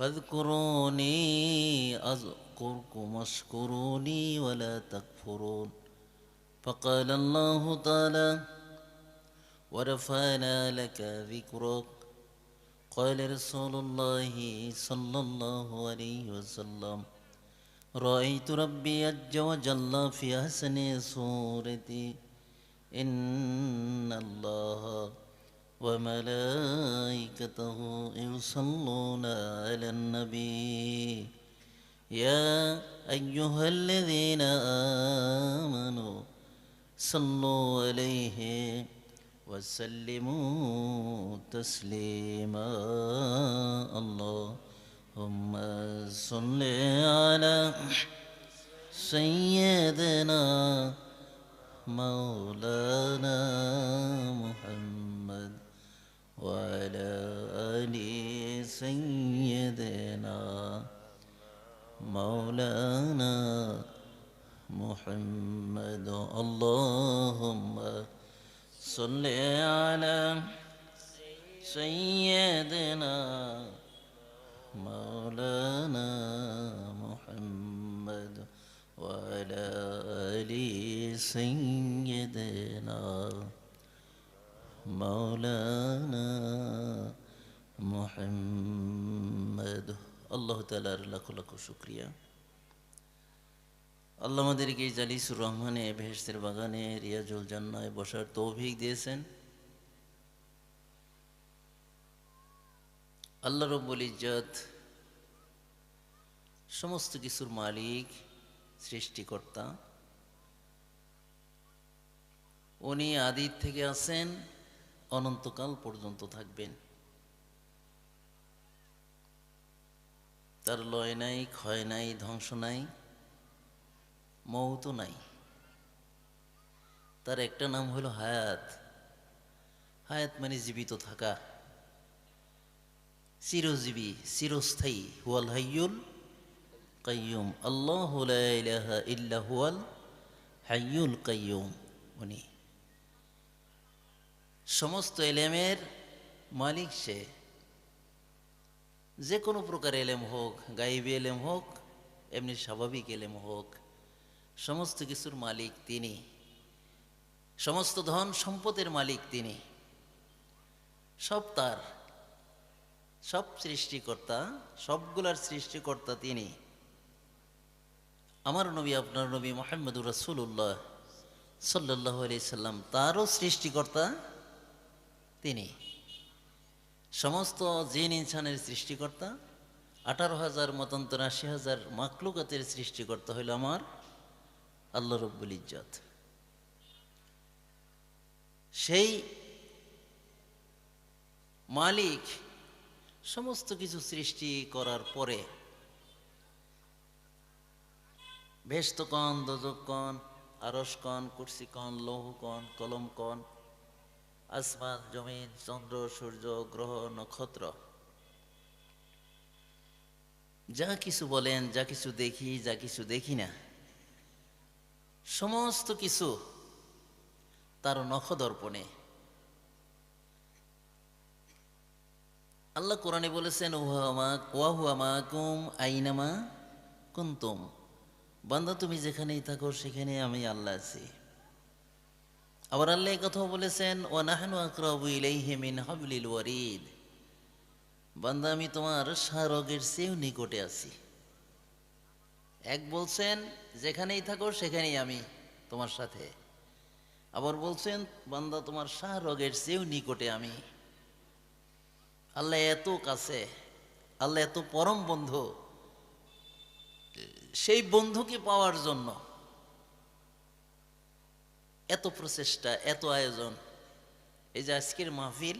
فاذكروني أذكركم واشكروني ولا تكفرون. فقال الله تعالى: ورفعنا لك ذكرك. قال رسول الله صلى الله عليه وسلم: رأيت ربي عز وجل في أحسن صورتي. إن الله وملائكته يصلون على النبي يا أيها الذين آمنوا صلوا عليه وسلموا تسليما. اللهم صل على سيدنا مولانا محمد وعلى آل سيدنا مولانا محمد. اللهم صل على سيدنا مولانا محمد وعلى آل سيدنا مولانا محمد. আল্লাহ তাআলার লাখ লাখ শুকরিয়া। আল্লাহ আমাদেরকে জালিসুর রহমানে বেহেশতের বাগানে রিয়াজুল জান্নায় বসার তৌফিক দিয়েছেন। আল্লাহ রব্বুল ইজ্জত সমস্ত কিছুর মালিক, সৃষ্টিকর্তা। উনি আদি থেকে আছেন, অনন্তকাল পর্যন্ত থাকবেন। তার লয় নাই, ক্ষয় নাই, ধ্বংস নাই, মৌত নাই। তার একটা নাম হলো হায়াত। হায়াত মানে জীবিত থাকা, চিরজীবী, চিরস্থায়ী। হুয়াল হাইয়ুল কাইয়ুম। আল্লাহু লা ইলাহা ইল্লা হুয়াল হাইয়ুল কাইয়ুম। উনি সমস্ত এলেমের মালিক। সে যে কোনো প্রকার এলেম হোক, গায়েবী এলেম হোক, এমনি স্বাভাবিক এলেম হোক, সমস্ত কিছুর মালিক তিনি। সমস্ত ধন সম্পদের মালিক তিনি। সব তার, সব সৃষ্টিকর্তা, সবগুলার সৃষ্টিকর্তা তিনি। আমার নবী, আপনার নবী মুহাম্মদুর রাসূলুল্লাহ সাল্লাল্লাহু আলাইহি সাল্লাম, তারও সৃষ্টিকর্তা তিনি। সমস্ত জিন ইনসানের সৃষ্টিকর্তা। 18,000 মতান্তর 80,000 মাখলুকাতের সৃষ্টিকর্তা হইল আমার আল্লাহ রব্বুল ইজ্জত। সেই মালিক সমস্ত কিছু সৃষ্টি করার পরে বেহেশত কন, দোজখ কন, আরশ কন, কুরসি কন, লৌহ কন, কলম কন, আসমান, জমিন, চন্দ্র, সূর্য, গ্রহ, নক্ষত্র, যা কিছু বলেন, যা কিছু দেখি, যা কিছু দেখি না, সমস্ত কিছু তার নখদর্পণে। আল্লাহ কোরআনে বলেছেন, ওয়া হুয়া মাকুম আইনামা কুনতুম। বান্দা তুমি যেখানেই থাকো সেখানে আমি আল্লাহ আছি। আবার আল্লাহ এই কথাও বলেছেন, ওয়া নাহনু আকরাবু ইলাইহি মিন হাবলিল ওয়ারিদ। বান্দা আমি তোমার শাহরগের চেয়েও নিকটে আছি। এক বলছেন যেখানেই থাকো সেখানেই আমি তোমার সাথে। আবার বলছেন বান্দা তোমার শাহরগের চেয়েও নিকটে আমি। আল্লাহ এত কাছে, আল্লাহ এত পরম বন্ধু। সেই বন্ধুকে পাওয়ার জন্য এত প্রচেষ্টা, এত আয়োজন। এই যে আজকের মাহফিল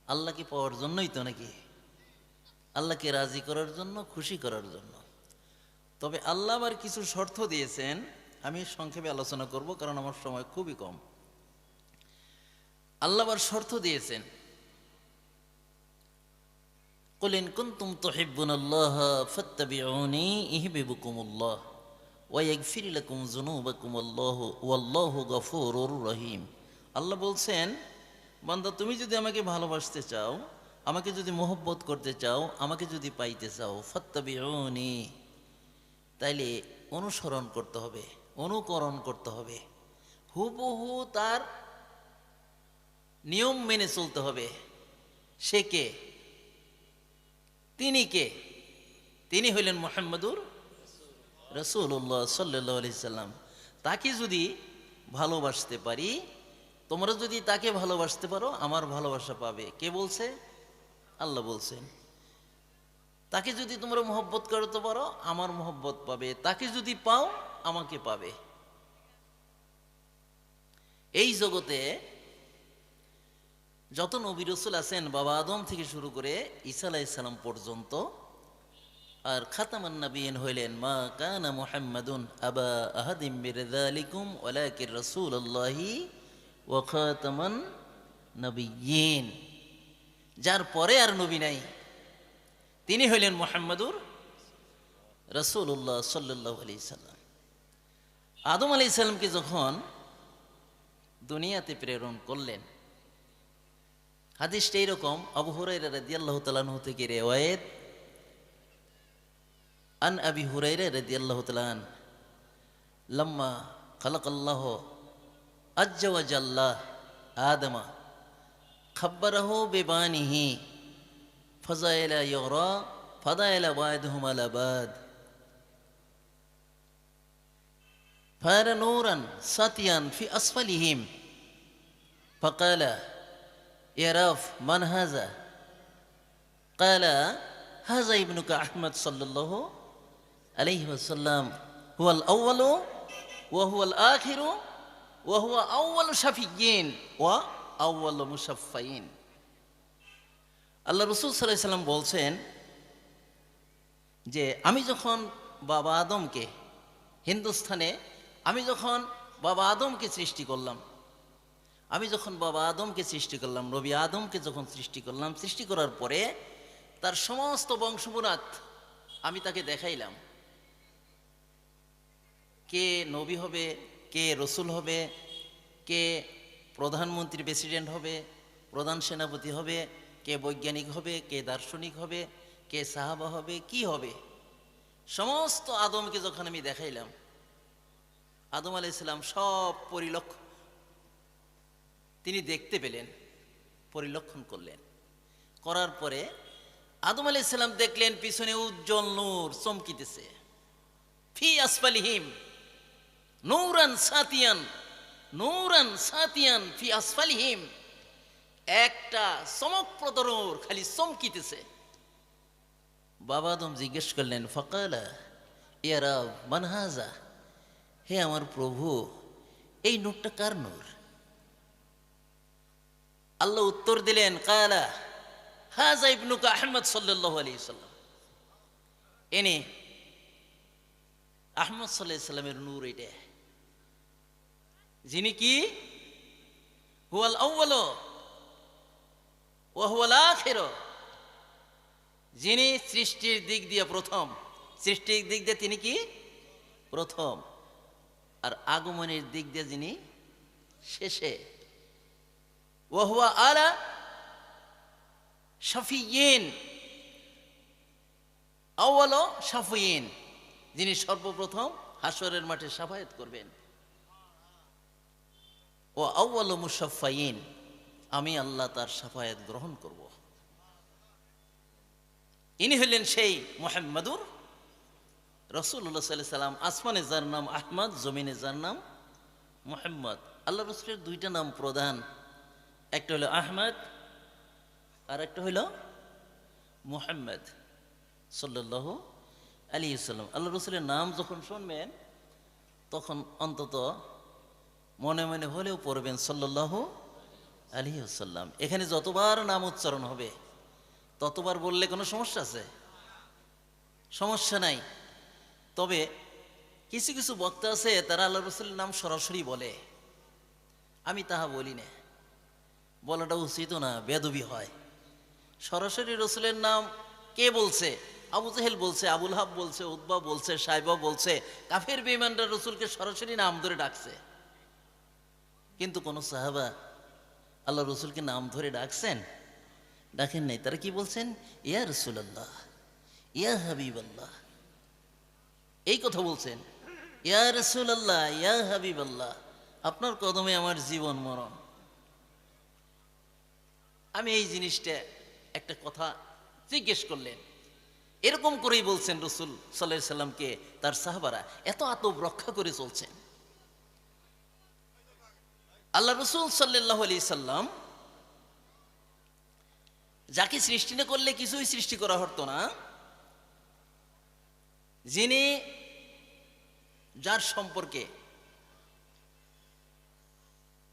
আল্লাহকে পাওয়ার জন্যই তো নাকি? আল্লাহকে রাজি করার জন্য, খুশি করার জন্য। তবে আল্লাহ আবার কিছু শর্ত দিয়েছেন, আমি সংক্ষেপে আলোচনা করব কারণ আমার সময় খুবই কম। আল্লাহ আবার শর্ত দিয়েছেন, কুল ইন কুনতুম তুহিব্বুনাল্লাহা ফাত্তাবিউনি ইউহিব্বুকুমুল্লাহ ওয়া ইয়াগফির লাকুম যুনুবাকুম ওয়াল্লাহু গফুরুর রহিম। আল্লাহ বলছেন, বান্দা তুমি যদি আমাকে ভালোবাসতে চাও, আমাকে যদি মোহব্বত করতে চাও, আমাকে যদি পাইতে চাও, ফাত্তাবিউনি, তাইলে অনুসরণ করতে হবে, অনুকরণ করতে হবে, হুবহু তার নিয়ম মেনে চলতে হবে। সে কে? তিনি কে? তিনি হইলেন মুহাম্মাদুর রাসূলুল্লাহ সাল্লাল্লাহু আলাইহি সাল্লাম। তাকে যদি ভালোবাসতে পারি, তোমরা যদি তাকে ভালোবাসতে পারো, আমার ভালোবাসা পাবে। কে বলছে? আল্লাহ বলছেন। তাকে যদি তোমরা মহব্বত করতে পারো, আমার মহব্বত পাবে। তাকে যদি পাও, আমাকে পাবে। এই জগতে যত নবী রাসূল আছেন, বাবা আদম থেকে শুরু করে ঈসা আলাইহিস সালাম পর্যন্ত, আর খাতামান নবিয়্যিন হইলেন মা কানা মুহাম্মাদুন আবা আহাদিম মির যালিকুম ওয়ালাকিন রাসূলুল্লাহি ওয়া খাতামান নবিয়্যিন। যার পরে আর নবী নাই, তিনি হইলেন মুহাম্মাদুর রাসূলুল্লাহ সাল্লাল্লাহু আলাইহি সাল্লাম। আদম আলাইহিস সালামকে যখন দুনিয়াতে প্রেরণ করলেন, হাদিসটা এইরকম, আবু হুরায়রা রাদিয়াল্লাহু তাআলা আনহু থেকে রিওয়ায়াত, আন আবি হুরায়রা রাদিয়াল্লাহু তাআলা আন লাম্মা খালাকাল্লাহু আজ্জা ওয়া জাল্লা আদমা খাব্বারাহু বিবানিহি ফাজাইলা ইউরা ফাদাইলা বায়দহুম আলা বাদ ফারা নূরান সাতিয়ান ফি আসফালিহিম ফাকালা ইয়ারাফ মান হাযা ক্বালা হাযা ইবনুকা আহমদ সাল্লাল্লাহু আলাইহি ওয়াসাল্লাম হুয়াল আউয়ালু ওয়া হুয়াল আখিরু ওয়া হুয়া আউয়ালু শাফিয়্যিন ওয়া আউয়ালু মুশাফফাইন। আল্লাহ রাসূল সাল্লাল্লাহু আলাইহি ওয়াসাল্লাম বলছেন যে আমি যখন বাবা আদমকে, হিন্দুস্থানে আমি যখন বাবা আদমকে সৃষ্টি করলাম, নবী আদমকে যখন সৃষ্টি করলাম, সৃষ্টি করার পরে তার সমস্ত বংশমুরাত আমি তাকে দেখাইলাম, কে নবী হবে, কে রসুল হবে, কে প্রধানমন্ত্রী প্রেসিডেন্ট হবে, প্রধান সেনাপতি হবে, কে বৈজ্ঞানিক হবে, কে দার্শনিক হবে, কে সাহাবা হবে, কি হবে, সমস্ত আদমকে যখন আমি দেখাইলাম, আদম আলাইহিস সালাম সব তিনি দেখতে পেলেন, পরিলক্ষণ করলেন। করার পরে আদম আলাইহিস সালাম দেখলেন পিছনে উজ্জ্বল নূর চমকিতেছে, ফি আসফালিহিম নূরান সাতিয়ান ফি আসফালিহিম, একটা চমকপ্রদ নূর খালি চমকিতেছে। বাবা আদম জিজ্ঞেস করলেন, ফাকালা ইয়া রাব মান হাযা, হে আমার প্রভু, এই নূরটা কার নূর? আল্লাহ উত্তর দিলেন, কালা হাযা ইবনুকা আহমদ সাল্লাল্লাহু আলাইহি সাল্লাম, এনে আহমদ সাল্লাল্লাহু আলাইহি সাল্লামের নূর এটা, যিনি কি হুয়াল আউয়ালু ওয়া হুয়াল আখিরু, যিনি সৃষ্টির দিক দিয়ে প্রথম, সৃষ্টির দিক দিয়ে তিনি কি প্রথম, আর আগমনের দিক দিয়ে যিনি শেষে, ওয়া হুয়া আলা শাফিয়্যিন আউয়ালু শাফিয়্যিন, যিনি সর্বপ্রথম হাসরের মাঠে শাফায়াত করবেন, ও আউয়ালু মুশাফফাইন, আমি আল্লাহ তার শাফায়াত গ্রহণ করব। ইনি হলেন সেই মুহাম্মাদুর রাসূলুল্লাহ সাল্লাল্লাহু আলাইহি সাল্লাম। আসমানে যার নাম আহমদ, জমিনে যার নাম মুহাম্মদ। আল্লাহ রাসূলের দুইটা নাম প্রধান, একটা হলো আহমদ আর একটা হলো মুহাম্মদ সাল্লাল্লাহু আলাইহি ওয়াসাল্লাম। আল্লাহ রাসূলের নাম যখন শুনবেন তখন অন্তত মনে মনে হলেও পড়বেন সাল্লাল্লাহু আলাইহি ওয়াসাল্লাম। এখানে যতবার নাম উচ্চারণ হবে ততবার বললে কোনো সমস্যা আছে? সমস্যা নাই। তবে কিছু কিছু বক্তা আছে তারা আল্লাহ রাসূলের নাম সরাসরি বলে, আমি তাহা বলি না, বলাটা উচিত না, বেদবি হয়। সরাসরি রসুলের নাম কে বলছে? আবু জেহেল বলছে, আবুল হাব বলছে, উতবা বলছে, সাইবা বলছে, কাফের বেঈমানরা রসুলকে সরাসরি নাম ধরে ডাকছে। কিন্তু কোন সাহাবা আল্লাহ রসুলকে নাম ধরে ডাকছেন? ডাকেন নাই। তারা কি বলছেন? ইয়া রাসূলুল্লাহ, ইয়া হাবিবাল্লাহ, এই কথা বলছেন। ইয়া রাসূলুল্লাহ, ইয়া হাবিবাল্লাহ, আপনার কদমে আমার জীবন মরণ। আমি এই জিনিসটা একটা কথা জিজ্ঞেস করলেন, এরকম করেই বলছেন রসুল সাল্লাল্লাহু আলাইহি সাল্লামকে তার সাহাবারা এত আদব রক্ষা করে চলছেন। আল্লাহ রসুল সাল্লাল্লাহু আলাইহি সাল্লাম যাকে সৃষ্টি না করলে কিছুই সৃষ্টি করা হতো না, যিনি যার সম্পর্কে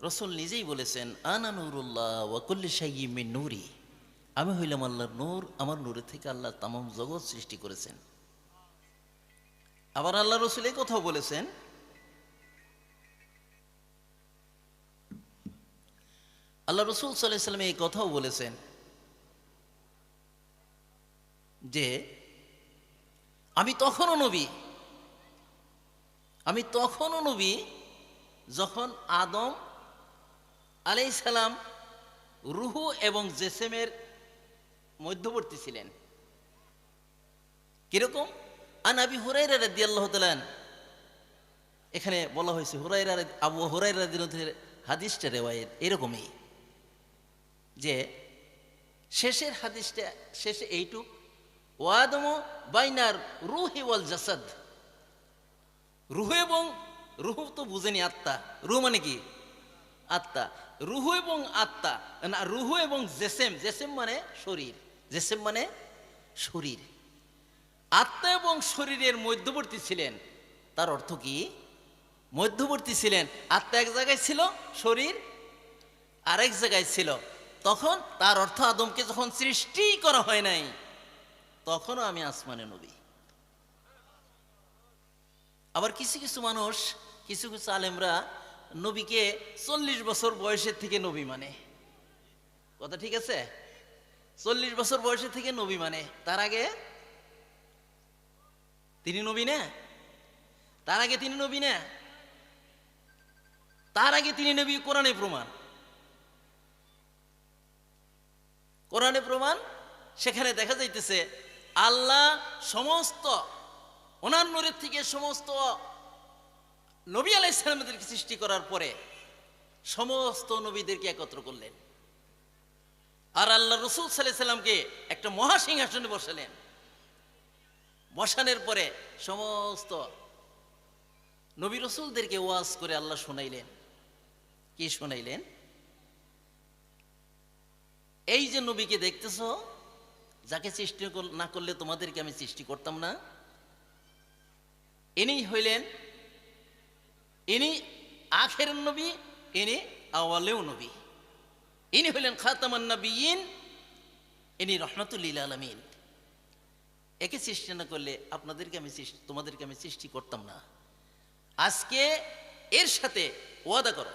রসুল নিজেই বলেছেন আনা নূরুল্লাহ ওয়া কুল্লু শাইইন মিন নূরি, আমি হইলাম আল্লাহর নূর, আমার নূরের থেকে আল্লাহ তামাম জগৎ সৃষ্টি করেছেন। আবার আল্লাহ রসুল এই কথাও বলেছেন, আল্লাহ রসুল সাল্লাল্লাহু আলাইহি সাল্লাম এই কথাও বলেছেন যে আমি তখনও নবী যখন আদম আলাইহিস সালাম রুহু এবং জেসেমের মধ্যবর্তী ছিলেন। কিরকম? আন আবি হুরায়রা রাদিয়াল্লাহু তাআলা, এখানে বলা হয়েছে আবু হুরায়রা রাদিয়াল্লাহু তাআলা হাদিসটা রিওয়ায়াত এরকমই, যে শেষের হাদিসটা শেষে এইটুক, ওয়াদম বাইনার রুহি ওয়াল জাসাদ, রুহু তো বুঝেনি আত্মা, রুহ মানে কি? আত্মা। রুহু এবং আত্মা না, রুহু এবং জেসেম মানে শরীর, জেসেম মানে শরীর, আত্মা এবং শরীরের মধ্যবর্তী ছিলেন। তার অর্থ কি? মধ্যবর্তী ছিলেন, আত্মা এক জায়গায় ছিল, শরীর আরেক জায়গায় ছিল। তখন তার অর্থ আদমকে যখন সৃষ্টি করা হয় নাই, তখনও আমি আসমানে নবী। আবার কিছু কিছু মানুষ, কিছু কিছু আলেমরা নবীকে 40 বছর বয়সের থেকে নবী মানে। কথা ঠিক আছে? 40 বছর বয়সের থেকে নবী মানে, তার আগে তিনি নবী না, তার আগে তিনি নবী না, তার আগে তিনি নবী। কোরআনে প্রমাণ, কোরআনে প্রমাণ, সেখানে দেখা যাইতেছে আল্লাহ সমস্ত ওনার নূরের থেকে সমস্ত নবী আলাইহিস সালামদেরকে সৃষ্টি করার পরে সমস্ত নবীদেরকে একত্র করলেন, আর আল্লাহ রসুল সাল্লাল্লাহু আলাইহি সাল্লামকে একটা মহাসিংহাসনে বসালেন। বসানোর পরে সমস্ত নবী রসুলদেরকে ওয়াজ করে আল্লাহ শোনাইলেন। কি শোনাইলেন? এই যে নবীকে দেখতেছ, যাকে সৃষ্টি না করলে তোমাদেরকে আমি সৃষ্টি করতাম না, ইনি হইলেন, ইনি আখেরের নবী, ইনি আওয়ালেও নবী, ইনি হইলেন খাতামান নবিয়্যিন, ইনি রাহমাতুল লিল আলামিন। একে সৃষ্টি না করলে তোমাদেরকে আমি সৃষ্টি করতাম না। আজকে এর সাথে ওয়াদা করো।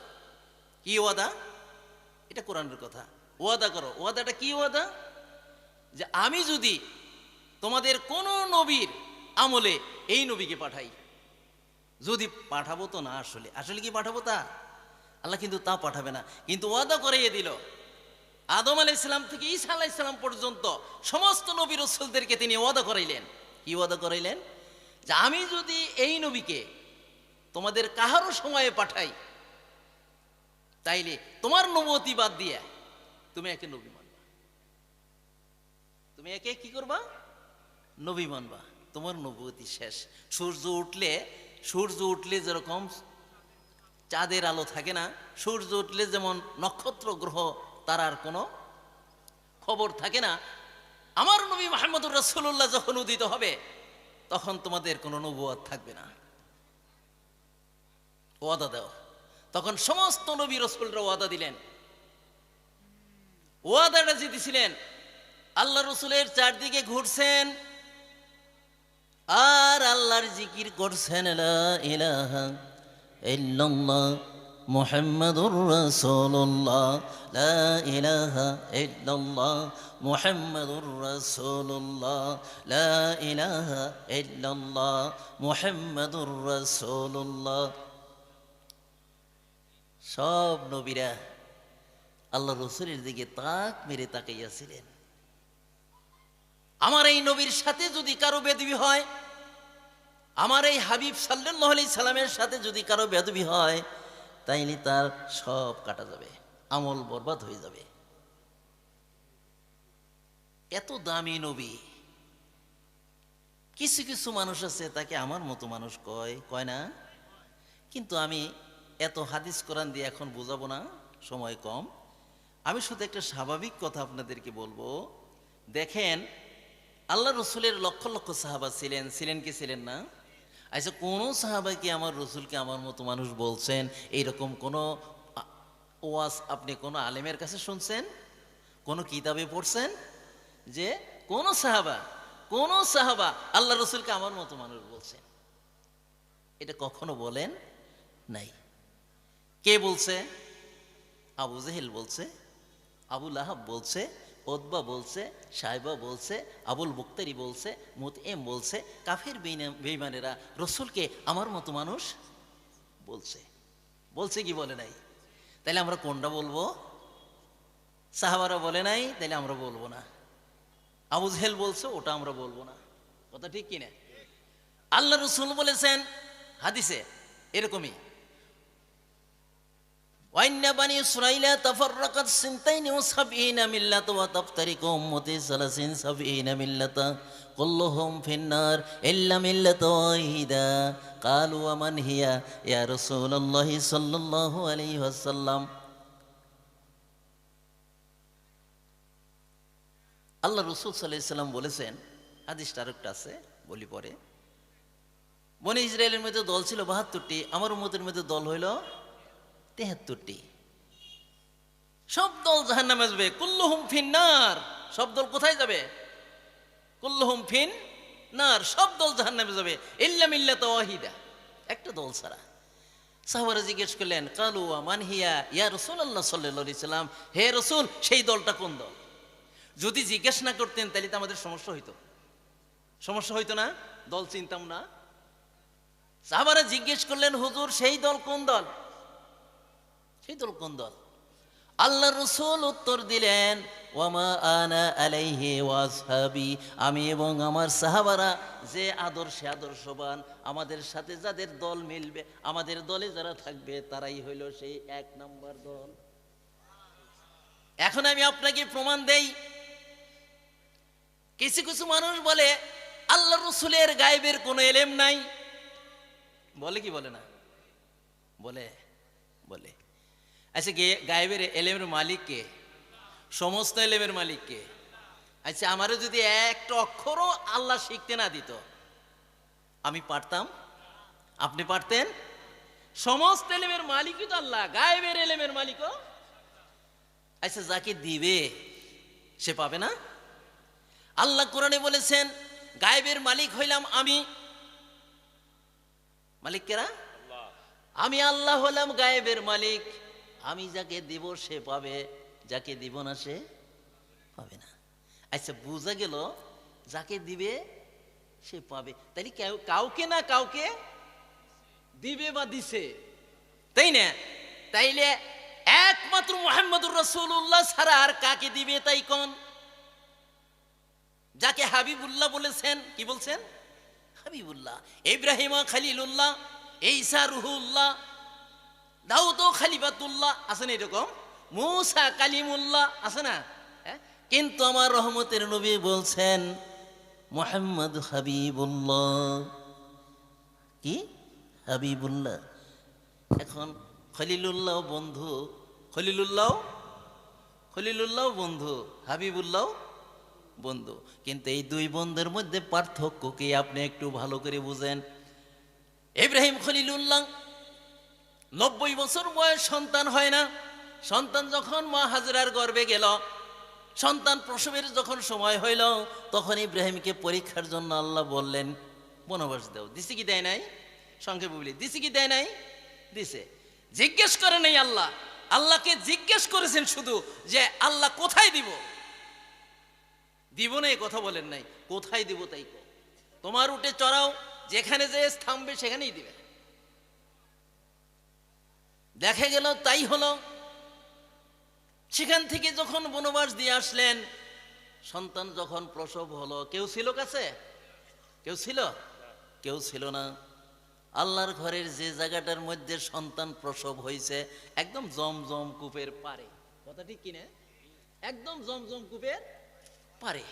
কি ওয়াদা? এটা কোরআনের কথা। ওয়াদা করো। ওয়াদাটা কি ওয়াদা? যে আমি যদি তোমাদের কোন নবীর আমলে এই নবীকে পাঠাই, যদি পাঠাবো তো না, আসলে কি পাঠাবো তা? আল্লাহ কিন্তু তা পাঠাবে না, কিন্তু ওয়াদা করাইয়ে দিল। আদম আলাইহিস সালাম থেকে ঈসা আলাইহিস সালাম পর্যন্ত সমস্ত নবী রাসূলদেরকে তিনি ওয়াদা করাইলেন। কি ওয়াদা করাইলেন? যে আমি যদি এই নবীকে তোমাদের কাহারও সময়ে পাঠাই, তাইলে তোমার নবুয়তি বাদ দিয়ে তুমি একে নবী মানবা। তুমি একে কি করবা? নবী মানবা। তোমার নবুয়তি শেষ। সূর্য উঠলে যেরকম চাঁদের আলো থাকে না, সূর্য উঠলে যেমন নক্ষত্র গ্রহ তারার কোনো খবর থাকে না, আমার নবী মুহাম্মদুর রাসূলুল্লাহ যখন উদিত হবে, তখন তোমাদের কোনো নবুয়ত থাকবে না। ওয়াদা দাও। তখন সমস্ত নবী রাসূলরা ওয়াদা দিলেন। ওয়াদাটা জিতেছিলেন, আল্লাহ রসুলের চারদিকে ঘুরছেন আর আল্লাহর জিকির করছেন, লা ইলাহা ইল্লাল্লাহ মুহাম্মাদুর রাসূলুল্লাহ, লা ইলাহা ইল্লাল্লাহ মুহাম্মাদুর রাসূলুল্লাহ, লা ইলাহা ইল্লাল্লাহ মুহাম্মাদুর রাসূলুল্লাহ। সব নবীরা আল্লাহ রসুলের দিকে তাক মেরে তাকাইয়াছিলেন। আমার এই নবীর সাথে যদি কারো বেদবি হয়, আমার এই হাবিব সাল্লাল্লাহু আলাইহি সাল্লামের সাথে যদি কারো বেদবি হয়, তাইলে তার সব কাটা যাবে, আমল বরবাদ হয়ে যাবে। এত দামি নবী। কিছু কিছু মানুষ আছে তাকে আমার মতো মানুষ কয়, কয় না? কিন্তু আমি এত হাদিস কোরআন দিয়ে এখন বোঝাবো না, সময় কম। আমি শুধু একটা স্বাভাবিক কথা আপনাদেরকে বলবো। দেখেন, আল্লাহ রসুলের লক্ষ লক্ষ সাহাবা ছিলেন, ছিলেন কি ছিলেন না? আচ্ছা, কোনো সাহাবা কি আমার রসুলকে আমার মতো মানুষ বলছেন? এইরকম কোনো ওয়াজ আপনি কোনো আলেমের কাছে শুনছেন? কোনো কিতাবে পড়ছেন যে কোনো সাহাবা আল্লাহ রসুলকে আমার মতো মানুষ বলছেন? এটা কখনো বলেন নাই। কে বলছে? আবু জেহেল বলছে, আবু লাহাব বলছে, ওতবা বলছে, সাইবা বলছে, আবুল মুক্তারি বলছে, মুতএম বলছে, কাফের বেঈমানেরা রসুলকে আমার মতো মানুষ বলছে। বলছে কি বলে নাই? তাইলে আমরা কোনটা বলবো? সাহাবারা বলে নাই, তাইলে আমরা বলবো না। আবু জেহেল বলছে, ওটা আমরা বলবো না। কথা ঠিক কিনা? আল্লাহ রসুল বলেছেন হাদিসে এরকমই, ওয়াইন্না বানি ইসরাঈলা তাফাররাকাত সিনতাইনি ওয়া সাবঈনা মিল্লাতা ওয়া তাফতারিকু উম্মতি সালাসিন সাবঈনা মিল্লাতা কুল্লুহুম ফিন্নার ইল্লা মিল্লাতা ওয়াহিদা ক্বালু ওয়া মান হিয়া ইয়া রাসূলুল্লাহি সাল্লাল্লাহু আলাইহি ওয়াসাল্লাম। আল্লাহ রসুল সাল্লাল্লাহু আলাইহি ওয়াসাল্লাম বলেছেন, হাদিসটা আরেকটা আছে, বলি পরে। বনি ইসরায়েলের মধ্যে দল ছিল ৭২টি, আমার উম্মতের মধ্যে দল হইল ৭৩টি। সব দল জাহান্নামে যাবে। কুল্লুহুম ফিন্নার, সব দল কোথায় যাবে? কুল্লুহুম ফিন্নার, সব দল জাহান্নামে যাবে ইল্লা মিল্লাতা ওয়াহিদা, একটা দল ছাড়া। সাহাবারা জিজ্ঞেস করলেন, কালু ওয়া মান হিয়া ইয়া রাসূলুল্লাহ সাল্লাল্লাহু আলাইহি সাল্লাম, হে রাসূল, সেই দলটা কোন দল? যদি জিজ্ঞেস না করতেন তাহলে তো আমাদের সমস্যা হইতো না, দল চিনতাম না। সাহাবারা জিজ্ঞেস করলেন, হুজুর সেই দল কোন দল? সেই দল কোন দল? আল্লাহ রসুল উত্তর দিলেন, ওয়ামা আনা আলাইহি ওয়া আসহাবি, আমি এবং আমার সাহাবারা যে আদর্শবান, আমাদের সাথে যাদের দল মিলবে, আমাদের দলে যারা থাকবে, তারাই হইল সেই ১ নম্বর দল। এখন আমি আপনাকে প্রমাণ দেই। কিছু কিছু মানুষ বলে আল্লাহ রসুলের গায়েবের কোনো এলেম নাই। বলে কি বলে না? বলে। আচ্ছা, গায়েবের এলেমের মালিক কে? সমস্ত এলেমের মালিক কে? আচ্ছা, আমারও যদি একটা অক্ষরও আল্লাহ শিখতে না দিত, আমি পারতাম? আপনি পারতেন? সমস্ত এলেমের মালিকই তো আল্লাহ, গায়েবের এলেমের মালিকও। আচ্ছা, যাকে দিবে সে পাবে না? আল্লাহ কোরআনে বলেছেন, গায়েবের মালিক হইলাম আমি। মালিক কেরা? আমি আল্লাহ হলাম গায়েবের মালিক। আমি যাকে দিব সে পাবে, যাকে দিব না সে পাবে না। আচ্ছা, বোঝা গেল যাকে দিবে সে পাবে, তাইলে কাউকে না কাউকে দিবে বা দিছে, তাই না? তাইলে একমাত্র মুহাম্মদুর রাসূলুল্লাহ ছাড়া আর কাকে দিবে তাই কোন? যাকে হাবিবুল্লাহ বলেছেন, কি বলছেন? হাবিবুল্লাহ। ইব্রাহিম খলিলুল্লাহ, ঈসা রুহুল্লাহ, দাউদ খলিফাতুল্লাহ, আছে না এরকম? মূসা কালিমুল্লাহ, আছে না? কিন্তু আমার রহমতের নবী বলছেন মুহাম্মদ হাবিবুল্লাহ। কি? হাবিবুল্লাহ। এখন খলিলুল্লাহ বন্ধু, খলিলুল্লাহ বন্ধু, হাবিবুল্লাহ বন্ধু, কিন্তু এই দুই বন্ধুর মধ্যে পার্থক্য কি আপনি একটু ভালো করে বুঝেন। ইব্রাহিম খলিলুল্লাহ 90 বছর বয়স, সন্তান হয় না। সন্তান যখন মা হাজরার গর্ভে গেল, সন্তান প্রসবের যখন সময় হইল, তখন ইব্রাহিমকে পরীক্ষার জন্য আল্লাহ বললেন বনবাস দাও। দিছে কি দেয় নাই? সংক্ষেপে বলি, দিছে কি দেয় নাই? দিছে। জিজ্ঞেস করে নাই আল্লাহ, আল্লাহকে জিজ্ঞেস করেছেন শুধু যে আল্লাহ কোথায় দিব? দিব না, এই কথা বলেন নাই। কোথায় দিব তাই কো, তোমার উঠে চড়াও, যেখানে যে থামবে সেখানেই দিবে। দেখা গেল তাই হলো। সেখান থেকে যখন বনবাস দিয়ে আসলেন, সন্তান যখন প্রসব হলো, কেউ ছিল কাছে? কেউ ছিল? কেউ ছিল না। আল্লাহর ঘরের যে জায়গাটার মধ্যে সন্তান প্রসব হয়েছে, একদম জমজম কূপের পারে। কথা ঠিক কিনা? একদম জমজম কূপের পারে।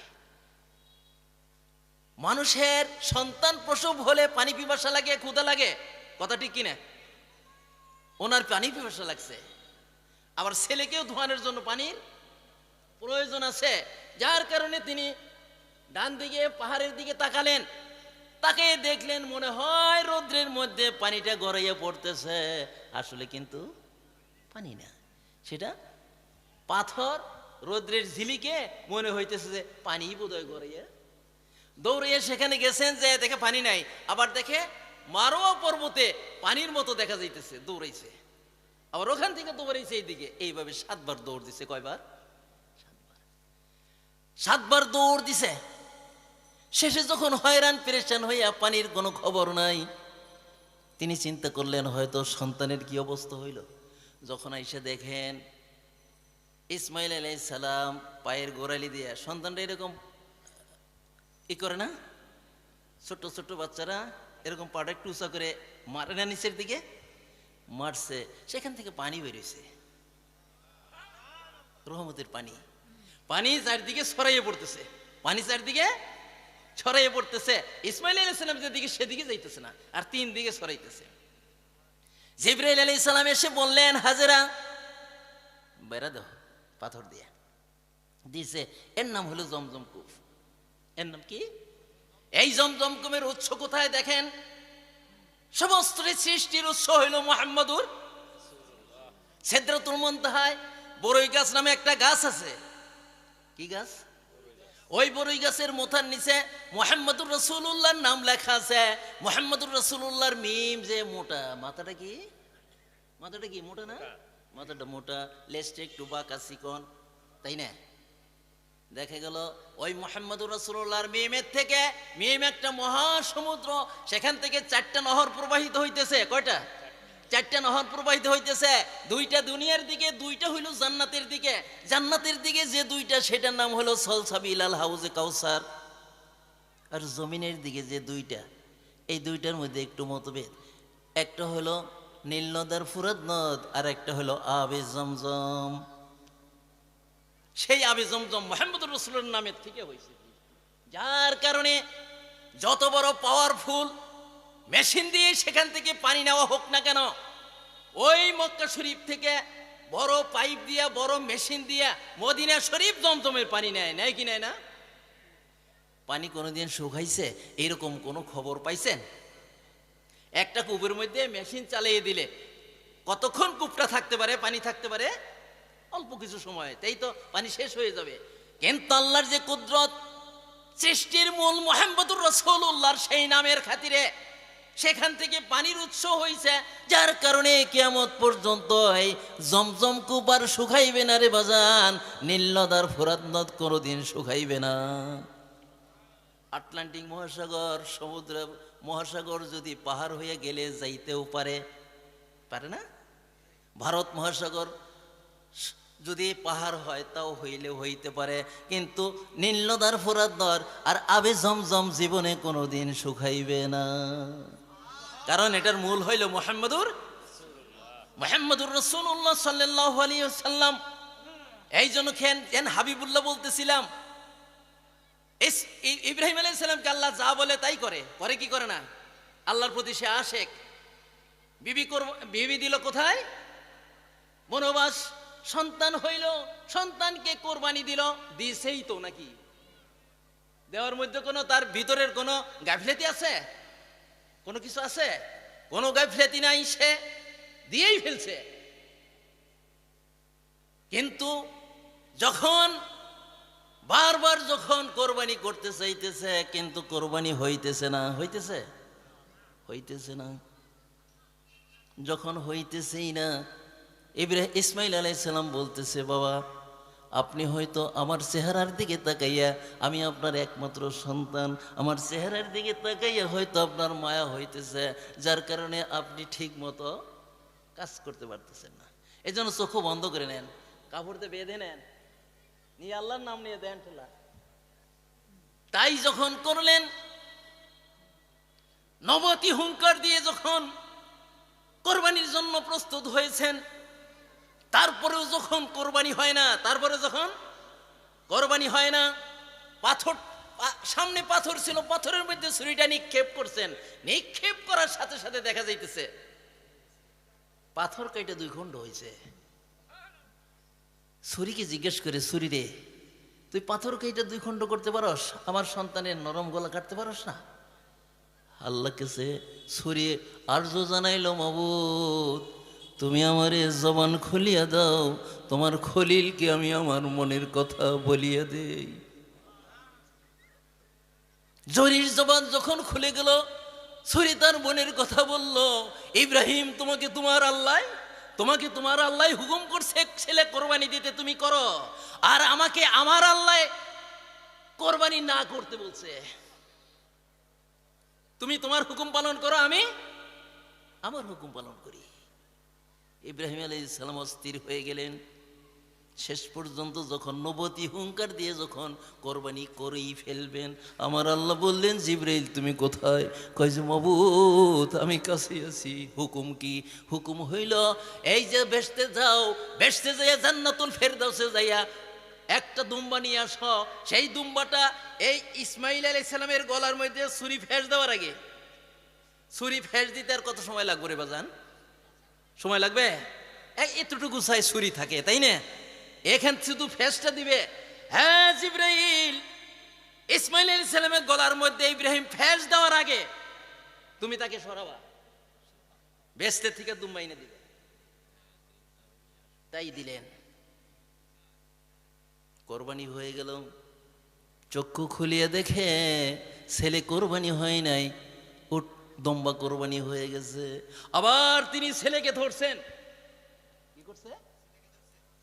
মানুষের সন্তান প্রসব হলে পানি পিপাসা লাগে, ক্ষুধা লাগে। কথা ঠিক কিনা? ওনার পানি পিপাসা লাগছে। আবার ছেলেকেও ধোয়ানোর জন্য পানির প্রয়োজন আছে, যার কারণে তিনি ডান দিকে পাহাড়ের দিকে তাকালেন। তাকে দেখলেন মনে হয় রৌদ্রের মধ্যে পানিটা গড়াইয়া পড়তেছে, আসলে কিন্তু পানি না, সেটা পাথর। রৌদ্রের ঝিলিকে মনে হইতেছে যে পানি বোধহয় গড়াইয়া। দৌড়িয়ে সেখানে গেছেন, যে দেখে পানি নাই। আবার দেখে মারোয়া পর্বতে পানির মতো দেখা যাইতেছে, দৌড়াইছে। আবার ওখান থেকে দৌড়াইছে এইদিকে। এইভাবে 7 বার দৌড় দিছে। কয়বার? 7 বার দৌড় দিছে। শেষে যখন হয়রান পেরেশান হইয়া পানির কোনো খবর নাই, তিনি চিন্তা করলেন হয়তো সন্তানের কি অবস্থা হইল। যখন এসে দেখেন ইসমাইল আলাইহিস সালাম পায়ের গোড়ালি দিয়ে, সন্তানটা এরকম ই করে না, ছোট্ট ছোট্ট বাচ্চারা এরকম পাটা একটু উঁচা করে মারে না, নিচের দিকে মারছে, সেখান থেকে পানি বেরিয়েছে, রহমতের পানি। পানি চারদিকে ছড়াইয়ে পড়তেছে, পানি চারদিকে ছড়াইয়ে পড়তেছে। ইসমাইল আলাইহিস সালাম যেদিকে সেদিকে যাইতেছে না, আর 3 দিকে ছড়াইতেছে। জিবরাইল আলাইহিস সালাম এসে বললেন, হাজেরা বেড়া দাও পাথর দিয়ে দিছে। এর নাম হলো জমজম কূপ। এর নাম কি? এই জমজম কূপের উৎস কোথায় দেখেন? সমস্ত সৃষ্টির উৎস হইল মুহাম্মদুর। সিদরাতুল মুনতাহায় বড়ই গাছ নামে একটা গাছ আছে। কি গাছ? ওই বড়ই গাছের মাথার নিচে মুহাম্মদুর রাসূলুল্লাহর নাম লেখা আছে। মুহাম্মদুর রাসূলুল্লাহর মিম যে মোটা, মাথাটা কি? মাথাটা কি মোটা না? মাথাটা মোটা, লেজটা একটু বাঁকা চিকন, তাই না? দেখা গেল ওই মুহাম্মদুর রাসূলুল্লাহর মিমের থেকে, মিম একটা মহাসমুদ্র, সেখান থেকে 4টা নহর প্রবাহিত হইতেছে। কয়টা? 4টা নহর প্রবাহিত হইতেছে। 2টা দুনিয়ার দিকে, 2টা হইল জান্নাতের দিকে। জান্নাতের দিকে যে 2টা, সেটার নাম হলো সলসাবিলাল হাউজে কাউসার। আর জমিনের দিকে যে 2টা, এই 2টার মধ্যে একটু মতভেদ। একটা হলো নীল নদ আর ফুরাত নদ, আর একটা হলো আবে জমজম। সেই আবে জমজম মুহাম্মদুর রাসূলুল্লাহর নামের থেকে হয়েছে, যার কারণে যত বড় পাওয়ারফুল মেশিন দিয়ে সেখান থেকে পানি নেওয়া হোক না কেন, ওই মক্কা শরীফ থেকে বড় পাইপ দিয়া, বড় মেশিন দিয়া মদিনা শরীফ জমজমের পানি নেয়, নেয় কি নেয় না? পানি কোনোদিন শুকাইছে এরকম কোনো খবর পাইছেন? একটা কূপের মধ্যে মেশিন চালিয়ে দিলে কতক্ষণ কূপটা থাকতে পারে, পানি থাকতে পারে? অল্প কিছু সময়, তাই তো পানি শেষ হয়ে যাবে। কিন্তু আল্লাহর যে কুদরত, সৃষ্টির মূল মুহাম্মদুর রাসূলুল্লাহর সেই নামের খাতিরে সেখান থেকে পানির উৎস হয়েছে, যার কারণে কিয়ামত পর্যন্ত এই জমজম কূপ আর শুকাইবে না রে বাজান। নীল নদ আর ফুরাত নদ কোনোদিন শুকাইবে না। আটলান্টিক মহাসাগর, সমুদ্র মহাসাগর যদি পাহাড় হয়ে গেলে যাইতেও পারে, পারে না? ভারত মহাসাগর যদি পাহাড় হয় তাও হইলে হইতে পারে, কিন্তু নীল নদ আর ফুরাত নদ আর আবে জমজম জীবনে কোনোদিন শুকাইবে না। কারণ এটার মূল হইল মুহাম্মদুর রাসূলুল্লাহ সাল্লাল্লাহু আলাইহি ওয়াসাল্লাম। এই জন্য কেন হাবিবুল্লাহ বলতেছিলাম, ইব্রাহিম আলাইহিস সালামকে আল্লাহ যা বলে তাই করে, করে কি করে না? আল্লাহর প্রতি সে আশেক। বিবি দিল কোথায়? বনবাস। সন্তান হইল, সন্তানকে কোরবানি দিল, দিছেই তো নাকি? দেওয়ার মধ্যে কোনো তার ভিতরের কোনো গাফিলতি আছে? কোনো কিছু আছে? কোনো গাফিলতি নাই, সে দিয়েই ফেলছে। কিন্তু যখন বারবার যখন কোরবানি করতে চাইতেছে, কিন্তু কোরবানি হইতেছে না, হইতেছে না। যখন হইতেছেই না, ইসমাইল আলাইহিস সালাম বলতেছে, বাবা আপনি হয়তো আমার চেহারার দিকে তাকাইয়া, আমি আপনার একমাত্র সন্তান, আমার চেহারার দিকে তাকাইয়া হয়তো আপনার মায়া হইতেছে, যার কারণে আপনি ঠিক মতো কাজ করতে পারতেছেন না। এই জন্য চোখ বন্ধ করে নেন, কাপড়তে বেঁধে নেন, নিয়ে আল্লাহর নাম নিয়ে দেন ঠেলা। তাই যখন করলেন, নবতি হুঙ্কার দিয়ে যখন কোরবানির জন্য প্রস্তুত হয়েছেন, তারপরেও যখন কোরবানি হয় না, পাথর সামনে পাথর ছিল, পাথরের মধ্যে ছুরিটা নিক্ষেপ করছেন। নিক্ষেপ করার সাথে সাথে দেখা যাইতেছে পাথর কেটে 2 খণ্ড হয়েছে। ছুরিকে জিজ্ঞেস করে, ছুরি রে, তুই পাথর কেটে 2 খণ্ড করতে পারস, আমার সন্তানের নরম গলা কাটতে পারস না? আল্লাহ কাছে ছুরি আর্য জানাইল, মাবুদ তুমি আমারে জবান খুলিয়া দাও, তোমার খলিলকে আমি আমার মনের কথা বলিয়া দেই। জরির জবান যখন খুলে গেল, ছুরি তার মনের কথা বলল, ইব্রাহিম তোমাকে তোমার আল্লাহ হুকুম করছে এক ছেলে কোরবানি দিতে, তুমি করো, আর আমাকে আমার আল্লাহ কোরবানি না করতে বলছে। তুমি তোমার হুকুম পালন করো, আমি আমার হুকুম পালন করি। ইব্রাহিম আলাইহিস সালাম অস্থির হয়ে গেলেন। শেষ পর্যন্ত যখন নবতি হুঙ্কার দিয়ে যখন কোরবানি করেই ফেলবেন, আমার আল্লাহ বললেন, জিবরাইল তুমি কোথায়? কয় যে মাবুদ আমি কাছে আছি। হুকুম কি? হুকুম হইল এই যে বেহেশতে যাও, বেহেশতে যাইয়া জান্নাতুল ফেরদাউসে যাইয়া একটা দুম্বা নিয়ে আস। সেই দুম্বাটা এই ইসমাইল আলাইহিস সালামের গলার মধ্যে ছুরি ফেস দেওয়ার আগে, ছুরি ফেস দিতে আর কত সময় লাগবে রে বাজান? সময় লাগবে? এতটুকু চাই ছুরি থাকে, তাই না? এখান শুধু ফেসটা দিবে। হ্যাঁ জিবরাইল, ইসমাইল আলাইহিস সালামের গলার মধ্যে ইব্রাহিম ফেস দেওয়ার আগে তুমি তাকে সরাবা, বেহেশতের থেকে দুম্বা এনে দিবে। তাই দিলেন। কোরবানি হয়ে গেল। চক্ষু খুলিয়ে দেখে ছেলে কোরবানি হয় নাই, দম্বা কোরবানি হয়ে গেছে। আবার তিনি ছেলেকে ধরছেন। কি করছে?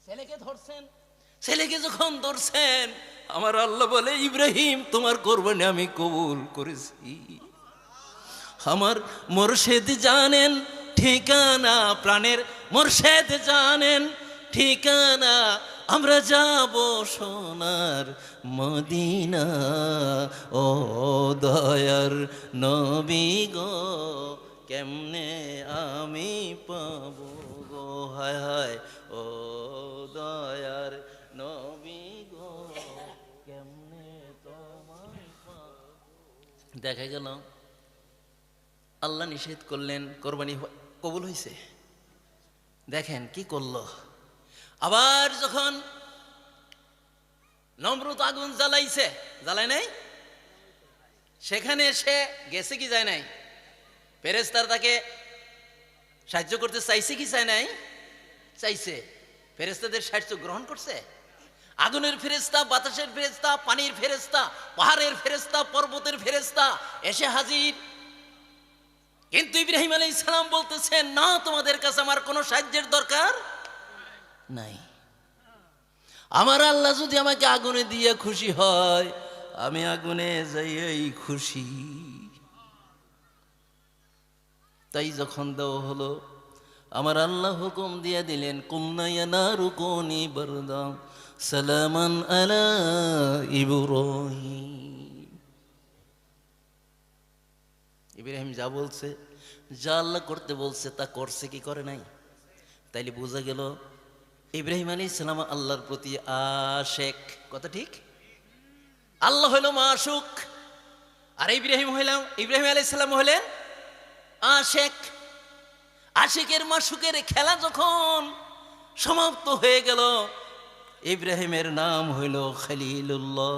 ছেলেকে ধরছেন। ছেলেকে যখন ধরছেন, আমার আল্লাহ বলে, ইব্রাহিম তোমার কোরবানি আমি কবুল করেছি। আমার মুর্শিদ জানেন ঠিকানা, প্রাণের মুর্শিদ জানেন ঠিকানা, আমরা যাব সোনার মদিনা। ও দয়ার নবী গো, কেমনে আমি পাবো গো, হায় হায় ও দয়ার নবী গো, কেমনে তোমায় পাবো। দেখা গেল আল্লাহ নিষেধ করলেন, কোরবানি কবুল হয়েছে। দেখেন কি করলো। আবার যখন নমরুদ আগুন জ্বালাইছে, জ্বালায় নাই, সেখানে সে গেছে কি যায় নাই? ফেরেশতারা তাকে সাহায্য করতে চাইছে কি চায় নাই? চাইছে। ফেরেশতাদের সাহায্য গ্রহণ করছে। আগুনের ফেরেশতা, বাতাসের ফেরেশতা, পানির ফেরেশতা, পাহাড়ের ফেরেশতা, পর্বতের ফেরেশতা এসে হাজির। কিন্তু ইব্রাহিম আলাইহিস সালাম বলতেছেন, না, তোমাদের কাছে আমার কোনো সাহায্যের দরকার নাই। আমার আল্লাহ যদি আমাকে আগুনে দিয়ে খুশি হয়, আমি আগুনে যাইয়াই খুশি। তাই যখন দেওয়া হলো, আমার আল্লাহ হুকুম দিয়ে দিলেন, কুলনা ইয়া নারু কুনি বারদাম সালামান আলা ইব্রাহিম। ইব্রাহিম যা বলছে, যা আল্লাহ করতে বলছে তা করছে কি করে নাই? তাইলে বোঝা গেল ইব্রাহিম আলাইহিস সালাম আল্লাহর প্রতি আশেক। কথা ঠিক? আল্লাহ হইল মাশুক, আর ইব্রাহিম আলাইহিস সালাম হইলেন আশেক। আশেকের মাশুকের খেলা যখন সমাপ্ত হয়ে গেল, ইব্রাহিমের নাম হইল খলিলুল্লাহ।